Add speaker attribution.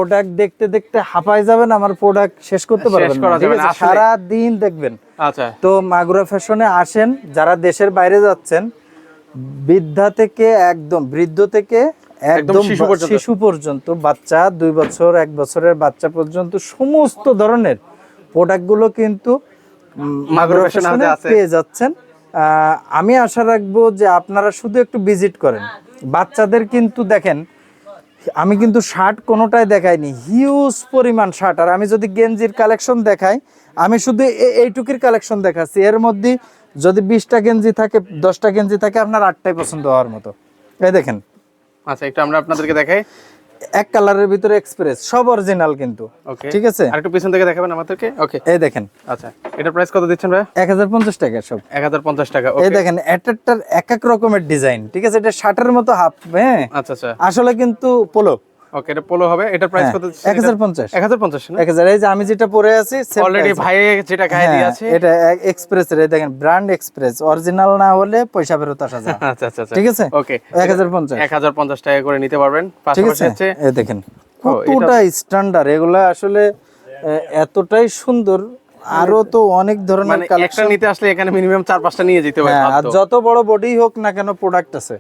Speaker 1: Product দেখতে দেখতে হাঁপায় যাবেন, আমার প্রোডাক্ট শেষ করতে পারবেন না, ঠিক আছে? সারা দিন দেখবেন।
Speaker 2: আচ্ছা,
Speaker 1: তো মাগুরা ফ্যাশনে আসেন, যারা দেশের বাইরে যাচ্ছেন, বৃদ্ধা থেকে একদম বৃদ্ধ থেকে একদম শিশু পর্যন্ত, বাচ্চা 2 বছর 1 বছরের বাচ্চা পর্যন্ত সমস্ত ধরনের প্রোডাক্টগুলো কিন্তু মাগুরা ফ্যাশনে পেয়ে যাচ্ছেন। আমি আশা রাখবো যে আপনারা শুধু একটু ভিজিট করেন। বাচ্চাদের কিন্তু দেখেন, আমি কিন্তু শার্ট কোনোটাই দেখাইনি, হিউজ পরিমাণ শার্ট। আর আমি যদি গেঞ্জির কালেকশন দেখাই, আমি শুধু এইটুকির কালেকশন দেখাচ্ছি। এর মধ্যে যদি 20টা গেঞ্জি থাকে, 10টা গেঞ্জি থাকে, আপনার 8টাই পছন্দ হওয়ার মতো। এই দেখেন।
Speaker 2: আচ্ছা, একটু আমরা আপনাদেরকে দেখাই।
Speaker 1: এক কালারের ভিতরে এক্সপ্রেস, সব অরিজিনাল কিন্তু, ঠিক আছে?
Speaker 2: আর একটু পিছন থেকে দেখাবেন আমাদেরকে। ওকে,
Speaker 1: এই দেখেন।
Speaker 2: আচ্ছা, এটা প্রাইস কত দিচ্ছেন ভাই?
Speaker 1: 1050 টাকা সব।
Speaker 2: 1050 টাকা।
Speaker 1: এই দেখেন, একটার এক এক রকমের ডিজাইন, ঠিক আছে? এটা শার্টের মতো হাফ, হ্যাঁ।
Speaker 2: আচ্ছা আচ্ছা,
Speaker 1: আসলে কিন্তু পোলো।
Speaker 2: ওকে, এটা পোলো হবে। এটা প্রাইস কত?
Speaker 1: 1050।
Speaker 2: 1050 না?
Speaker 1: 1000। এই যে আমি যেটা পরে আছি,
Speaker 2: অলরেডি ভাই যেটা গায়ে দিয়ে আছে,
Speaker 1: এটা এক্সপ্রেসের। এই দেখেন, ব্র্যান্ড এক্সপ্রেস, অরিজিনাল না হলে পয়সা ফেরত আসা যায়।
Speaker 2: আচ্ছা আচ্ছা,
Speaker 1: ঠিক আছে?
Speaker 2: ওকে,
Speaker 1: 1050
Speaker 2: টাকা করে নিতে পারবেন। পাশাপাশি হচ্ছে
Speaker 1: এই দেখেন কতটা স্ট্যান্ডার্ড, এগুলা আসলে এতটাই সুন্দর। আরো তো অনেক ধরনের
Speaker 2: কালেকশন নিতে আসলে এখানে মিনিমাম 4-5টা নিয়ে যেতে হবে।
Speaker 1: আর যত বড় বডি হোক না কেন, প্রোডাক্ট আছে।